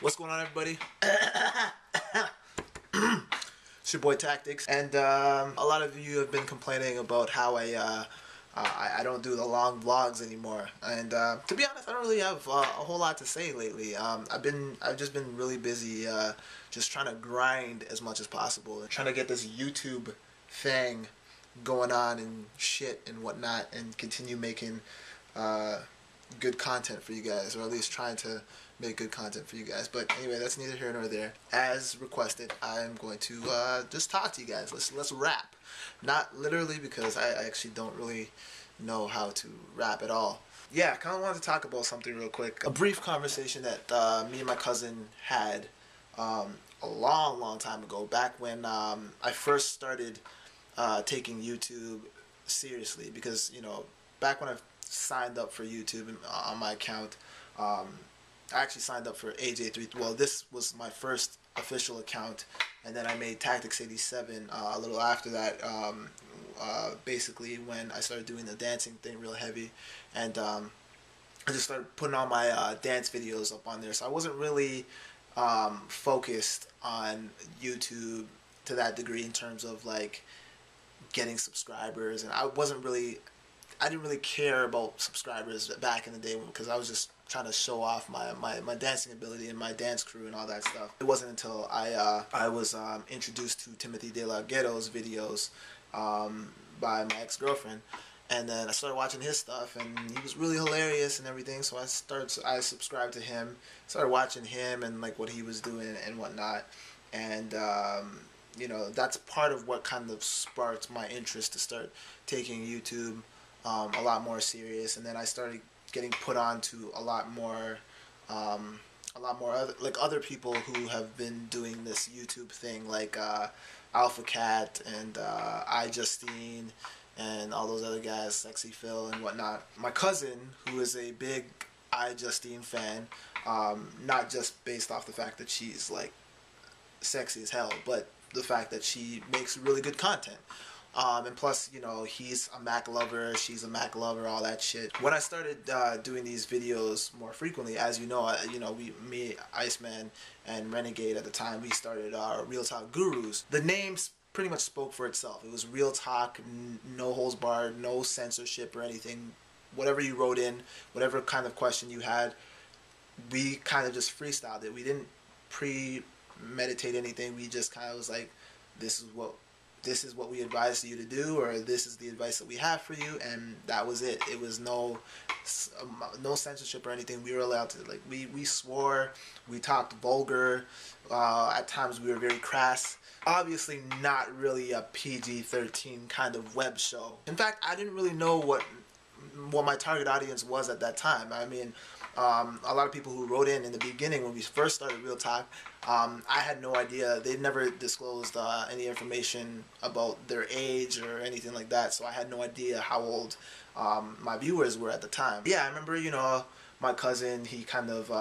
What's going on, everybody? It's your boy Tactics, and a lot of you have been complaining about how I don't do the long vlogs anymore. And to be honest, I don't really have a whole lot to say lately. I've just been really busy, just trying to grind as much as possible, and trying to get this YouTube thing going on and shit and whatnot, and continue making good content for you guys, or at least trying to make good content for you guys. But anyway, that's neither here nor there. As requested, I'm going to just talk to you guys. Let's rap. Not literally, because I actually don't really know how to rap at all. Yeah, I kind of wanted to talk about something real quick. A brief conversation that me and my cousin had a long time ago, back when I first started taking YouTube seriously. Because, you know, back when I signed up for YouTube on my account, I actually signed up for AJ3. Well, this was my first official account, and then I made Tactics 87 a little after that. Basically, when I started doing the dancing thing real heavy, and I just started putting all my dance videos up on there. So I wasn't really focused on YouTube to that degree in terms of like getting subscribers, and I didn't really care about subscribers back in the day, because I was just trying to show off my dancing ability and my dance crew and all that stuff. It wasn't until I was introduced to Timothy De La Ghetto's videos by my ex-girlfriend, and then I started watching his stuff, and he was really hilarious and everything. So I subscribed to him, started watching him and like what he was doing and whatnot, and you know, that's part of what kind of sparked my interest to start taking YouTube a lot more serious. And then I started getting put on to a lot more other people who have been doing this YouTube thing, like Alpha Cat and iJustine and all those other guys, Sexy Phil and whatnot. My cousin, who is a big iJustine fan, not just based off the fact that she's like sexy as hell, but the fact that she makes really good content. And plus, you know, he's a Mac lover, she's a Mac lover, all that shit. When I started doing these videos more frequently, as you know, me, Iceman, and Renegade at the time, we started Real Talk Gurus. The name pretty much spoke for itself. It was real talk, no holds barred, no censorship or anything. Whatever you wrote in, whatever kind of question you had, we kind of just freestyled it. We didn't premeditate anything. We just kind of was like, this is what we advise you to do, or this is the advice that we have for you, and that was it. It was no censorship or anything. We were allowed to, like, we swore, we talked vulgar, at times we were very crass. Obviously not really a PG-13 kind of web show. In fact, I didn't really know what my target audience was at that time. I mean, a lot of people who wrote in the beginning when we first started Real Talk, I had no idea. They never disclosed any information about their age or anything like that, so I had no idea how old my viewers were at the time. Yeah, I remember, you know, my cousin, he kind of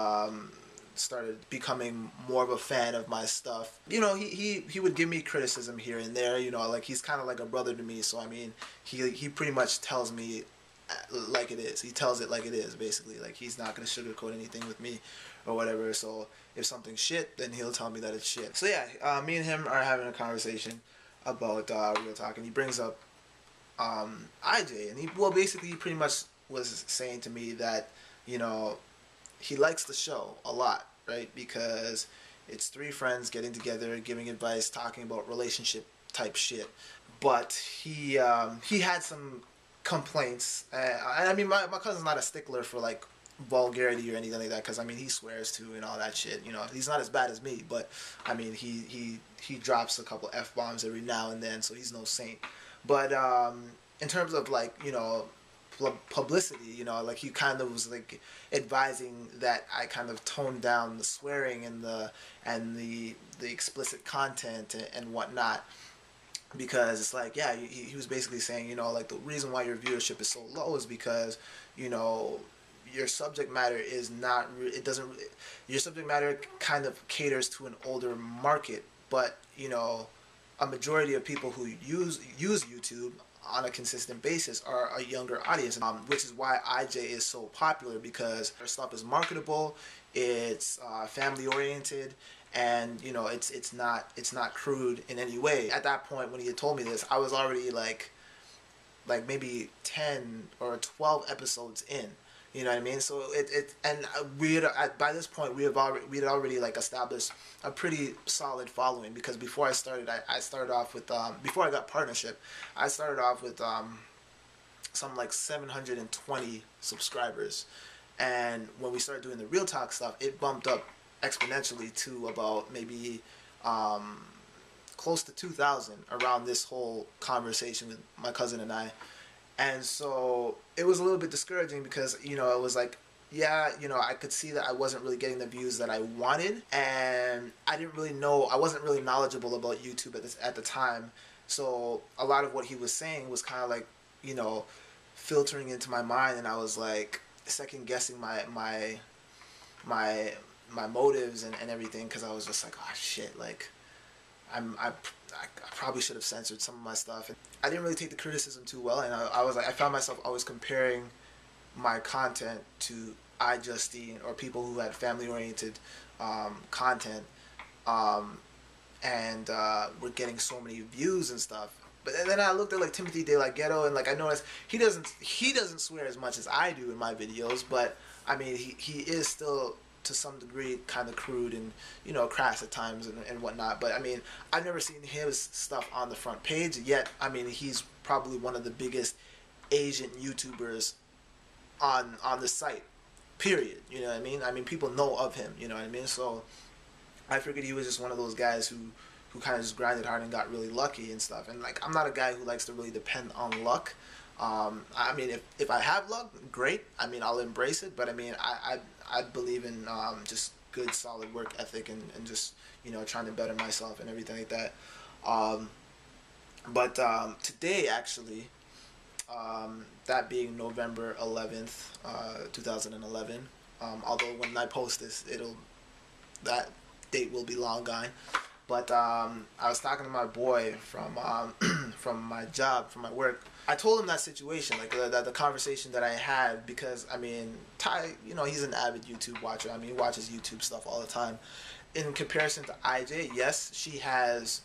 started becoming more of a fan of my stuff. You know, he would give me criticism here and there, you know, like he's kind of like a brother to me, so I mean, he pretty much tells me like it is. He tells it like it is, basically. Like, he's not going to sugarcoat anything with me or whatever. So if something's shit, then he'll tell me that it's shit. So yeah, me and him are having a conversation about Real Talk, and he brings up IJ, and he pretty much was saying to me that, you know, he likes the show a lot, right? Because it's three friends getting together, giving advice, talking about relationship type shit. But he had some complaints. I mean, my cousin's not a stickler for like vulgarity or anything like that, because I mean, he swears too and all that shit. You know, he's not as bad as me, but I mean, he drops a couple F-bombs every now and then, so he's no saint. But in terms of, like, you know, publicity, you know, like, he kind of was like advising that I kind of tone down the swearing and the explicit content and whatnot. Because it's like, yeah, he was basically saying, you know, like, the reason why your viewership is so low is because, you know, your subject matter is not, your subject matter kind of caters to an older market. But, you know, a majority of people who use YouTube on a consistent basis are a younger audience, which is why IJ is so popular, because their stuff is marketable, it's family oriented, and you know it's not crude in any way. At that point, when he had told me this, I was already like maybe 10 or 12 episodes in. You know what I mean? So we had, by this point we had already like established a pretty solid following, because before I started, I started off with before I got partnership, I started off with some like 720 subscribers, and when we started doing the real talk stuff, it bumped up exponentially to about maybe close to 2,000 around this whole conversation with my cousin and I. And so it was a little bit discouraging, because, you know, it was like, yeah, you know, I could see that I wasn't really getting the views that I wanted, and I didn't really know, I wasn't really knowledgeable about YouTube at the time. So a lot of what he was saying was kind of like, you know, filtering into my mind, and I was like second guessing my motives and everything, because I was just like, oh shit, like I probably should have censored some of my stuff. And I didn't really take the criticism too well, and I found myself always comparing my content to iJustine or people who had family-oriented content, and were getting so many views and stuff. But then I looked at like Timothy De La Ghetto, and like I noticed he doesn't swear as much as I do in my videos, but I mean he is still to some degree kind of crude and, you know, crass at times and whatnot. But I mean, I've never seen his stuff on the front page yet. I mean, he's probably one of the biggest Asian YouTubers on the site, period. You know what I mean? I mean, people know of him, you know what I mean? So I figured he was just one of those guys who kind of just grinded hard and got really lucky and stuff. And like, I'm not a guy who likes to really depend on luck. I mean, if I have luck, great. I mean, I'll embrace it. But I mean, I believe in just good, solid work ethic and just, you know, trying to better myself and everything like that. But today, actually, that being November 11th, 2011, although when I post this, that date will be long gone. But I was talking to my boy from from my job, from my work. I told him that situation, like the conversation that I had, because I mean, Ty, you know, he's an avid YouTube watcher. I mean, he watches YouTube stuff all the time. In comparison to IJ, yes, she has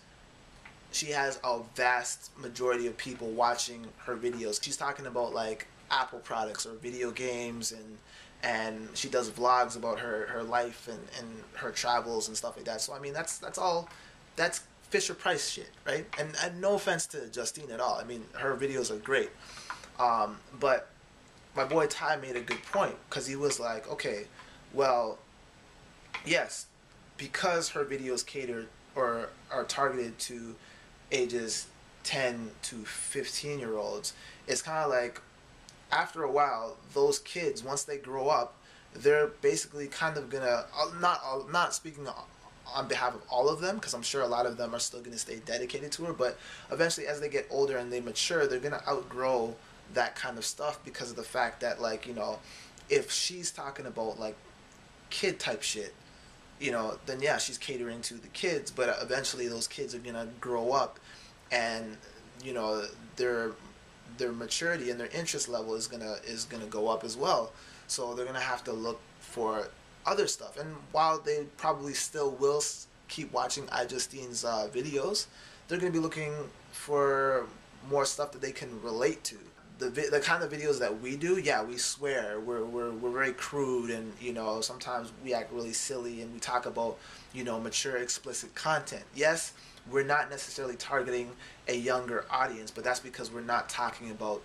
a vast majority of people watching her videos. She's talking about like Apple products or video games, and she does vlogs about her life and her travels and stuff like that. So I mean, that's Fisher Price shit, right? And no offense to Justine at all. I mean, her videos are great. But my boy Ty made a good point, because he was like, okay, well, yes, because her videos cater or are targeted to ages 10 to 15-year-olds, it's kind of like, after a while, those kids, once they grow up, they're basically kind of gonna, not speaking on behalf of all of them, because I'm sure a lot of them are still gonna stay dedicated to her, but eventually as they get older and they mature, they're gonna outgrow that kind of stuff, because of the fact that, like, you know, if she's talking about like kid type shit, you know, then yeah, she's catering to the kids, but eventually those kids are gonna grow up, and you know, their maturity and their interest level is gonna go up as well. So they're gonna have to look for other stuff. And while they probably still will keep watching iJustine's videos, they're gonna be looking for more stuff that they can relate to. The kind of videos that we do, yeah, we swear, we're very crude, and you know, sometimes we act really silly, and we talk about, you know, mature, explicit content. Yes, we're not necessarily targeting a younger audience, but that's because we're not talking about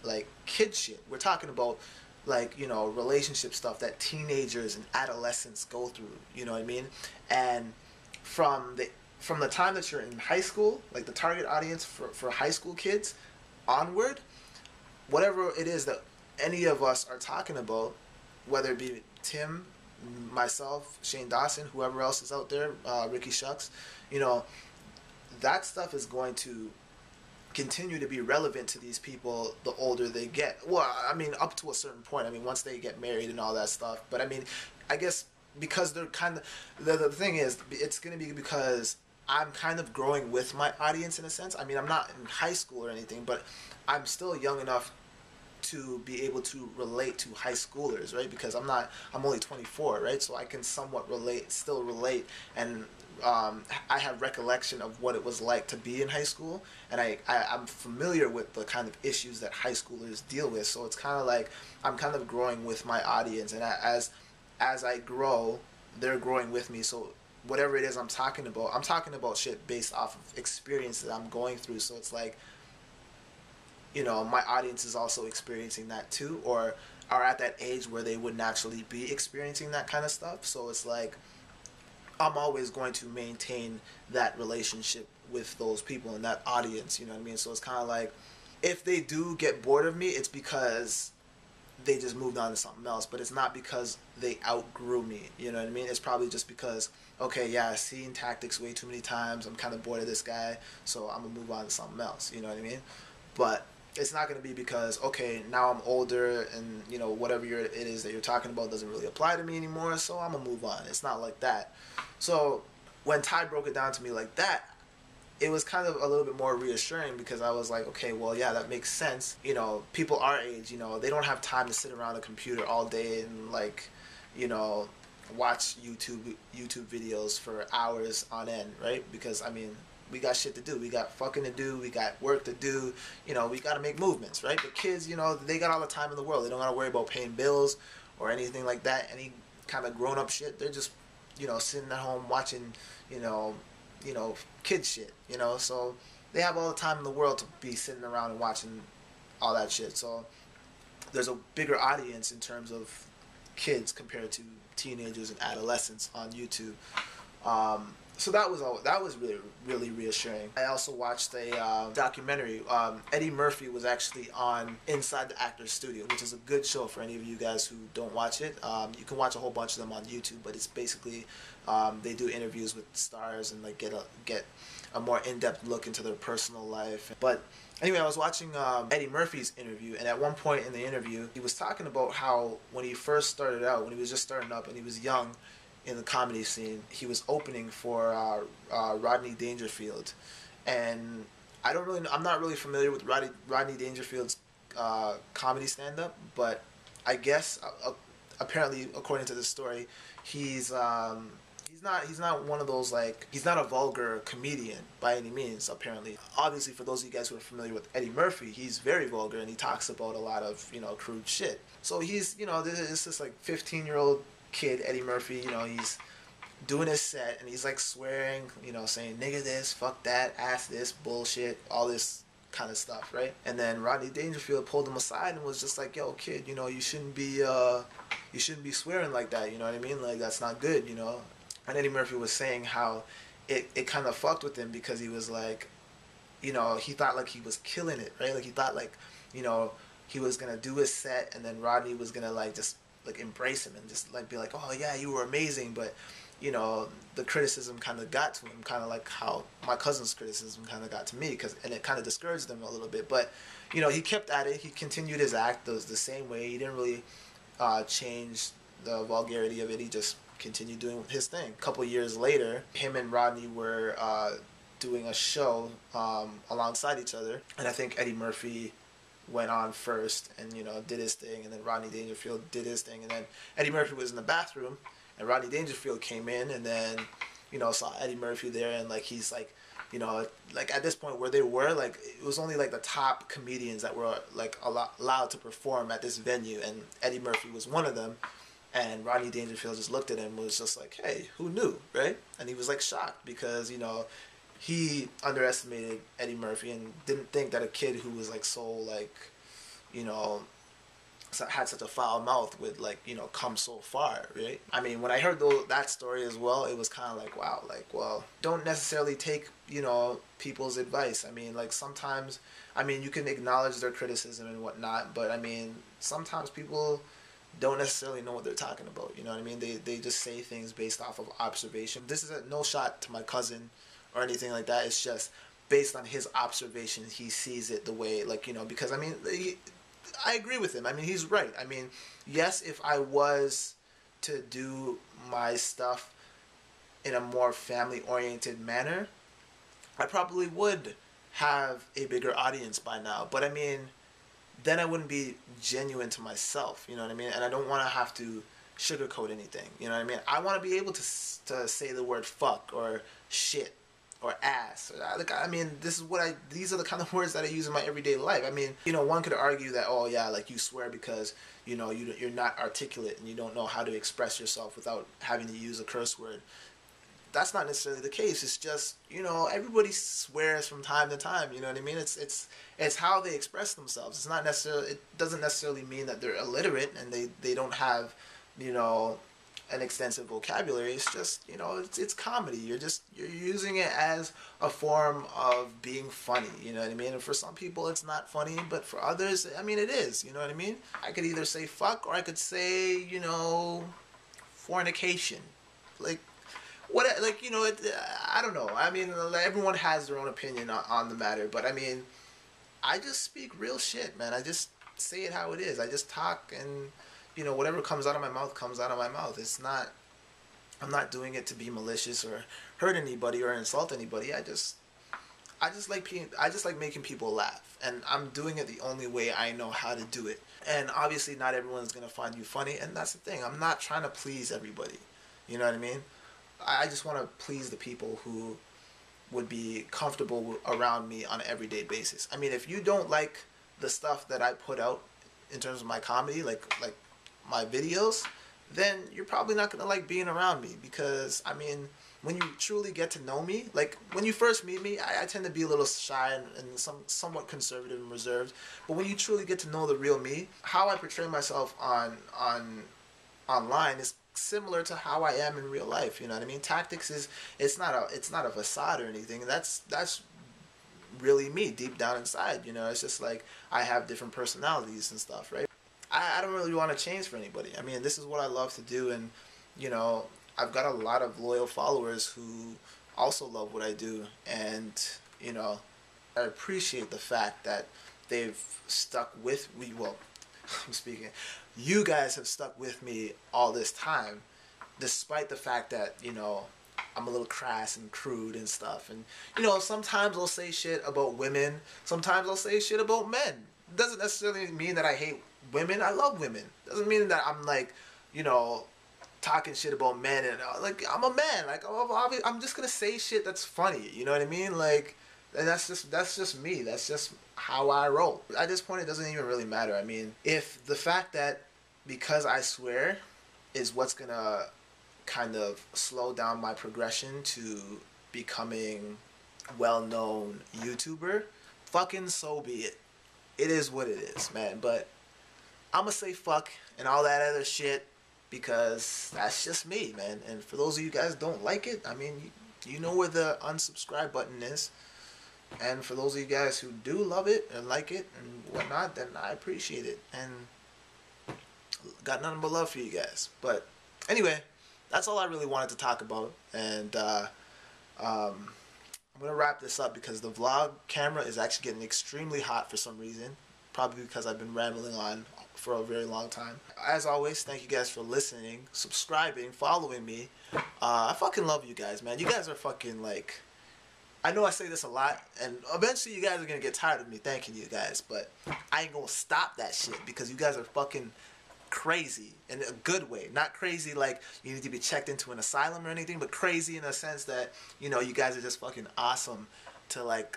like kid shit. We're talking about, like, you know, relationship stuff that teenagers and adolescents go through, you know what I mean? And from the time that you're in high school, like the target audience for high school kids onward, whatever it is that any of us are talking about, whether it be Tim, myself, Shane Dawson, whoever else is out there, Ricky Shucks, you know, that stuff is going to continue to be relevant to these people the older they get. Well, I mean, up to a certain point. I mean, once they get married and all that stuff. But I mean, I guess because they're kind of, the thing is, it's going to be because I'm kind of growing with my audience in a sense. I mean, I'm not in high school or anything, but I'm still young enough to be able to relate to high schoolers, right? Because I'm only 24, right? So I can somewhat still relate, and I have recollection of what it was like to be in high school, and I'm familiar with the kind of issues that high schoolers deal with. So it's kind of like I'm kind of growing with my audience, and as I grow, they're growing with me. So whatever it is I'm talking about shit based off of experience that I'm going through. So it's like, you know, my audience is also experiencing that too, or are at that age where they would naturally be experiencing that kind of stuff. So it's like I'm always going to maintain that relationship with those people and that audience, you know what I mean? So it's kind of like if they do get bored of me, it's because they just moved on to something else, but it's not because they outgrew me, you know what I mean? It's probably just because, okay, yeah, I've seen tactics way too many times, I'm kind of bored of this guy, so I'm gonna move on to something else, you know what I mean? But it's not going to be because, okay, now I'm older and, you know, whatever it is that you're talking about doesn't really apply to me anymore, so I'm going to move on. It's not like that. So when Ty broke it down to me like that, it was kind of a little bit more reassuring, because I was like, okay, well, yeah, that makes sense. You know, people our age, you know, they don't have time to sit around a computer all day and, like, you know, watch YouTube videos for hours on end, right? Because, I mean, we got shit to do. We got fucking to do. We got work to do. You know, we got to make movements, right? But kids, you know, they got all the time in the world. They don't got to worry about paying bills or anything like that. Any kind of grown up shit. They're just, you know, sitting at home watching, you know, kid shit. You know, so they have all the time in the world to be sitting around and watching all that shit. So there's a bigger audience in terms of kids compared to teenagers and adolescents on YouTube. So that was really reassuring. I also watched a documentary. Eddie Murphy was actually on Inside the Actors Studio, which is a good show for any of you guys who don't watch it. You can watch a whole bunch of them on YouTube, but it's basically they do interviews with stars and like get a more in-depth look into their personal life. But anyway, I was watching Eddie Murphy's interview, and at one point in the interview, he was talking about how when he first started out, when he was just starting up and he was young in the comedy scene, he was opening for Rodney Dangerfield, and I'm not really familiar with Rodney Dangerfield's comedy stand-up, but I guess apparently, according to the story, he's not one of those, like, he's not a vulgar comedian by any means, apparently. Obviously, for those of you guys who are familiar with Eddie Murphy, he's very vulgar and he talks about a lot of, you know, crude shit. So he's, you know, this is like 15-year-old kid, Eddie Murphy, you know, he's doing his set and he's like swearing, you know, saying nigga this, fuck that, ass this, bullshit, all this kind of stuff, right? And then Rodney Dangerfield pulled him aside and was just like, yo, kid, you know, you shouldn't be swearing like that, you know what I mean? Like, that's not good, you know? And Eddie Murphy was saying how it kind of fucked with him, because he was like, you know, he thought like he was killing it, right? Like, he thought like, you know, he was gonna do his set and then Rodney was gonna like just like embrace him and just like be like, oh yeah, you were amazing. But, you know, the criticism kind of got to him, kind of like how my cousin's criticism kind of got to me, and it kind of discouraged him a little bit. But, you know, he kept at it. He continued his act the same way. He didn't really change the vulgarity of it. He just continued doing his thing. A couple years later, him and Rodney were doing a show alongside each other, and I think Eddie Murphy went on first and, you know, did his thing, and then Rodney Dangerfield did his thing, and then Eddie Murphy was in the bathroom and Rodney Dangerfield came in and then, you know, saw Eddie Murphy there, and like he's like, you know, like at this point where they were, like it was only like the top comedians that were like allowed to perform at this venue, and Eddie Murphy was one of them. And Rodney Dangerfield just looked at him and was just like, hey, who knew, right? And he was like shocked, because, you know, he underestimated Eddie Murphy and didn't think that a kid who was like so like, you know, had such a foul mouth would like, you know, come so far, right? I mean, when I heard that story as well, it was kind of like, wow, like, well, don't necessarily take, you know, people's advice. I mean, like sometimes, I mean, you can acknowledge their criticism and whatnot, but I mean, sometimes people don't necessarily know what they're talking about, you know what I mean? They just say things based off of observation. This is no shot to my cousin or anything like that. It's just based on his observation, he sees it the way, like, you know, because I mean, I agree with him. I mean, he's right. I mean, yes, if I was to do my stuff in a more family-oriented manner, I probably would have a bigger audience by now. But I mean, then I wouldn't be genuine to myself. You know what I mean? And I don't want to have to sugarcoat anything. You know what I mean? I want to be able to say the word fuck or shit or ass. Like, I mean, these are the kind of words that I use in my everyday life. I mean, you know, one could argue that, oh yeah, like you swear because, you know, you're not articulate and you don't know how to express yourself without having to use a curse word. That's not necessarily the case. It's just, you know, everybody swears from time to time. You know what I mean? It's how they express themselves. It's not necessarily. It doesn't necessarily mean that they're illiterate and they don't have, you know, an extensive vocabulary. It's just, you know, it's comedy. You're using it as a form of being funny. You know what I mean? And for some people, it's not funny, but for others, I mean, it is. You know what I mean? I could either say fuck or I could say, you know, fornication, like. What, like, you know, I don't know. I mean, everyone has their own opinion on the matter, but I mean, I just speak real shit, man. I just say it how it is. I just talk, and you know, whatever comes out of my mouth comes out of my mouth. It's not. I'm not doing it to be malicious or hurt anybody or insult anybody. I just like making people laugh, and I'm doing it the only way I know how to do it. And obviously, not everyone's gonna find you funny, and that's the thing. I'm not trying to please everybody. You know what I mean? I just want to please the people who would be comfortable around me on an everyday basis. I mean, if you don't like the stuff that I put out in terms of my comedy, like my videos, then you're probably not going to like being around me, because, I mean, when you truly get to know me, like when you first meet me, I tend to be a little shy and somewhat conservative and reserved. But when you truly get to know the real me, how I portray myself online is similar to how I am in real life. You know what I mean? Tactics is it's not a facade or anything. That's really me deep down inside. You know, it's just like I have different personalities and stuff, right? I don't really want to change for anybody. I mean, this is what I love to do, and you know, I've got a lot of loyal followers who also love what I do, and you know, I appreciate the fact that they've stuck with me. Well, I'm speaking. You guys have stuck with me all this time, despite the fact that, you know, I'm a little crass and crude and stuff. And, you know, sometimes I'll say shit about women. Sometimes I'll say shit about men. It doesn't necessarily mean that I hate women. I love women. It doesn't mean that I'm, like, you know, talking shit about men. And, like, I'm a man. Like, I'm just going to say shit that's funny. You know what I mean? Like, and that's just me. That's just how I roll. At this point, it doesn't even really matter. I mean, if the fact that because I swear is what's gonna kind of slow down my progression to becoming well-known YouTuber, fucking so be it. It is what it is, man. But I'm gonna say fuck and all that other shit because that's just me, man. And for those of you guys who don't like it, I mean, you know where the unsubscribe button is. And for those of you guys who do love it and like it and whatnot, then I appreciate it. And got nothing but love for you guys. But anyway, that's all I really wanted to talk about. And I'm going to wrap this up because the vlog camera is actually getting extremely hot for some reason. Probably because I've been rambling on for a very long time. As always, thank you guys for listening, subscribing, following me. I fucking love you guys, man. You guys are fucking like... I know I say this a lot, and eventually you guys are going to get tired of me thanking you guys, but I ain't going to stop that shit because you guys are fucking crazy in a good way. Not crazy like you need to be checked into an asylum or anything, but crazy in a sense that, you know, you guys are just fucking awesome to like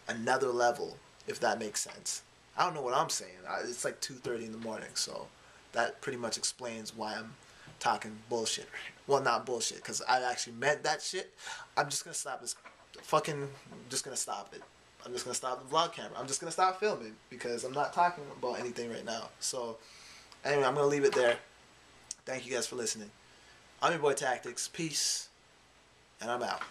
another level, if that makes sense. I don't know what I'm saying. It's like 2:30 in the morning, so that pretty much explains why I'm talking bullshit. Well, not bullshit, because I actually meant that shit. I'm just going to stop this. Just going to stop it. I'm just going to stop the vlog camera. I'm just going to stop filming because I'm not talking about anything right now. So, anyway, I'm going to leave it there. Thank you guys for listening. I'm your boy Tactics. Peace. And I'm out.